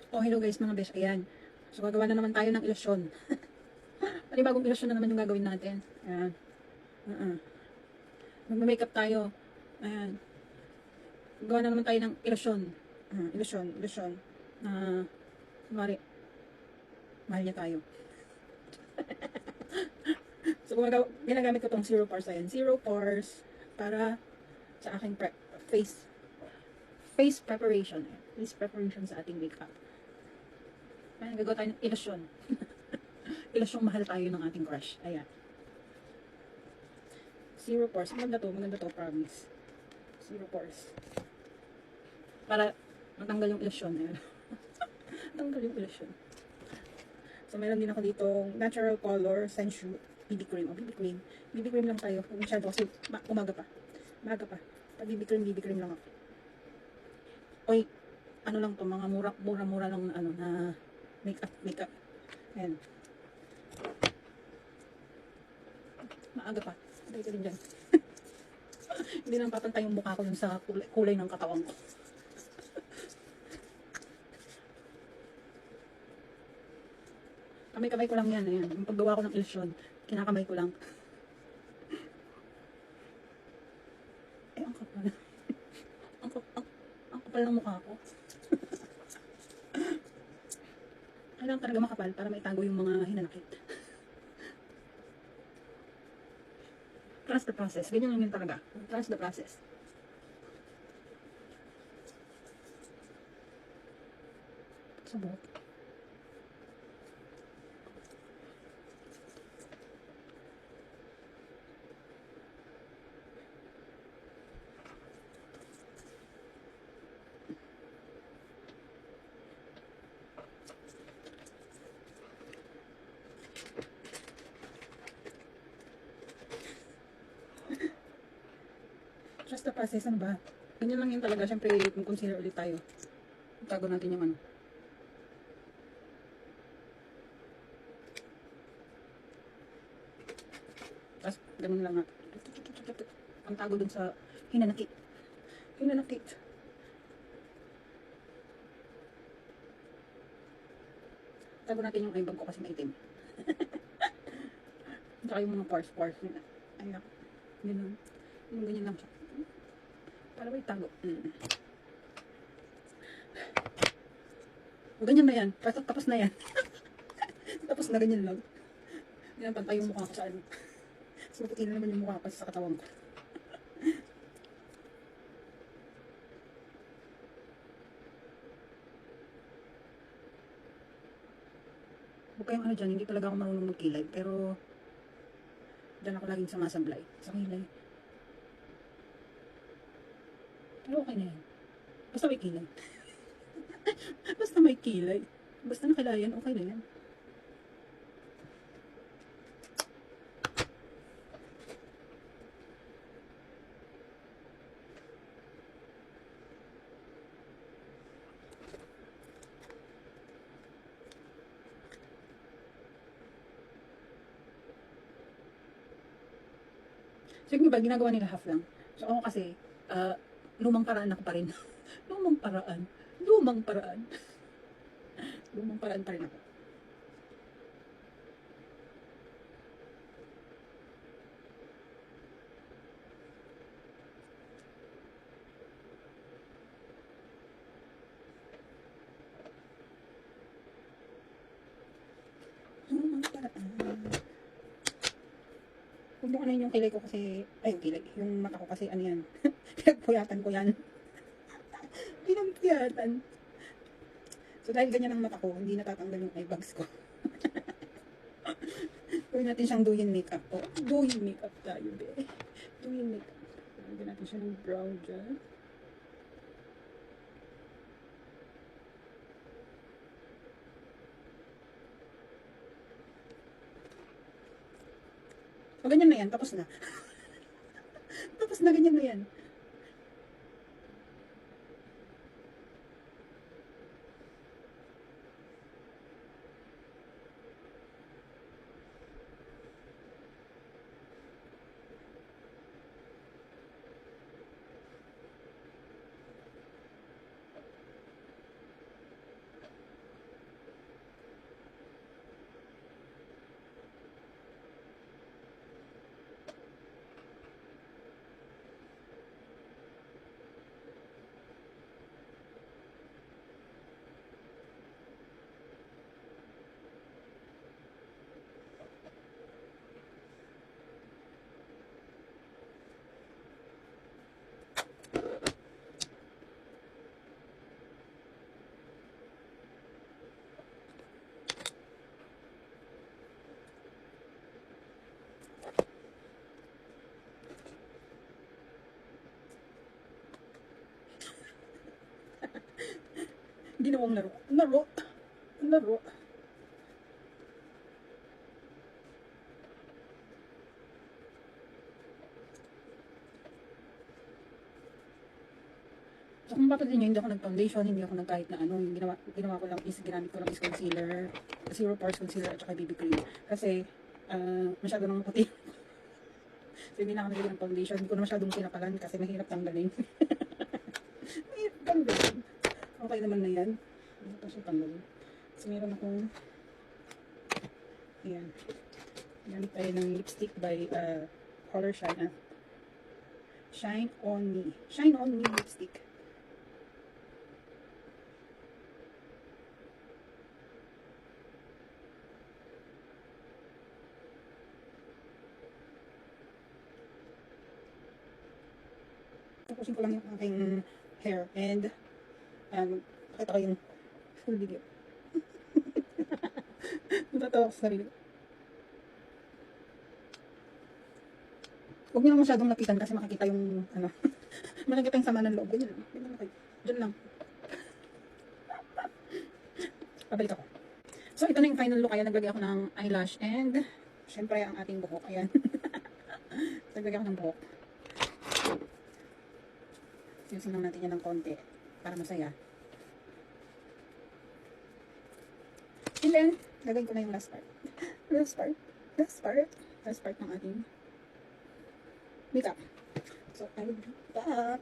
Oh, hello guys mga besh, ayan. So, gagawa na naman tayo ng ilusyon. Panibagong ilusyon na naman yung gagawin natin. Ayan. Magme-makeup tayo. Ayan. Gawa na naman tayo ng ilusyon. Ilusyon. Kunwari, mahal niya tayo. So, ginagamit ko tong zero pores. Ayan. Zero pores para sa aking face preparation. Ayan. Face preparation sa ating makeup. Ayan, gagawa tayo ng ilusyon. Ilusyong mahal tayo ng ating crush. Ayan. Zero pores. Maganda to, promise. Zero pores. Para matanggal yung ilusyon. Ayan. Tanggal yung ilusyon. So, meron din ako ditong natural color Sensu BB cream. BB cream lang tayo. Huwag masyado kasi umaga pa. Pag BB cream lang ako. Oy, ano lang to, mga mura-mura lang na, na makeup. Ayan. Maaga pa. Dahil ka din dyan. Hindi nang papantay yung mukha ko dun sa kulay ng katawan ko. Kamay-kamay ko lang yan. Ayan. Yung paggawa ko ng ilusyon, kinakamay ko lang. Eh, ang kapal. ang kapal ng mukha ko. Kailangan talaga makapal para maitago yung mga hinanakit. Trust the process. Ganyan lang yun talaga. Trust the process. Sa buhok. Trust the process. Ano ba? Ganyan lang yun talaga. Siyempre, kung consider ulit tayo. Tago natin yung ano. Tapos, ganun lang nga. Ang tago dun sa hinanakit. Tago natin yung eyebag ko kasi maitim. Tsaka yung mga pores. Ay, naku. Ganyan lang siya. Para ba itago? O, ganyan na yan. Tapos na yan. Tapos na, ganyan lang. Yan, pantay yung mukha ko sa ano. So, puti na naman yung mukha ko sa katawan ko. Huwag kayong ano dyan, hindi talaga ako marunong magkilay. Pero, dyan ako laging sumasablay. Sa kilay. Pero okay na yan. Basta may kilay. Basta may kilay. Basta nakilayan, okay na yan. So, yung iba, ginagawa nila half lang. So, ako kasi, lumang paraan ako pa rin. lumang paraan. Lumang paraan pa rin ako. Lumang paraan. Huwag mo ano yung kilay ko kasi, ay yung kilay, yung mata ko kasi ano yan. Pinagpuyatan ko yan. Pinagpuyatan. So dahil ganyan ang mata ko, hindi natatanggal yung eyebags ko. Gawin natin siyang doyin makeup po. Doyin makeup tayo, be. Doyin makeup. Gawin natin siya ng brown dyan. So ganyan na yan, tapos na. Tapos na, ganyan na yan. ginawang laro. Laro. Laro. So, kung papansin nyo, hindi ako nag-foundation, hindi ako nag kahit na ano, yung ginawa ko lang is, ginamit ko lang is concealer, zero pores concealer, at saka BB cream. Kasi, masyado nang puti. So, hindi na ako nagiging ng foundation, hindi ko na masyadong pinakalan kasi mahirap tanggalin. Mahirap tanggalin. Okay naman na yan. Hindi pa siya tanggalin. So, meron akong, ayan, gamit tayo ng lipstick by Color Shine. Shine On Me. Shine On Me lipstick. Tapusin ko lang yung aking hair and pakita ko yung full video. Natatawa ko sa sarili. Huwag nyo lang masyadong lapitan kasi makikita yung ano, makikita yung sama ng loob. Ganyan lang. Ganyan lang kayo. Diyan lang. Pabalik ako. So, ito na yung final look. Ayan, naglagay ako ng eyelash and syempre ang ating buhok. Ayan. Naglagay ako ng buhok. Sinusin lang natin yan ng konti para masaya. And then, lagay ko na yung last part. Last part ng ating makeup. So, I will be back.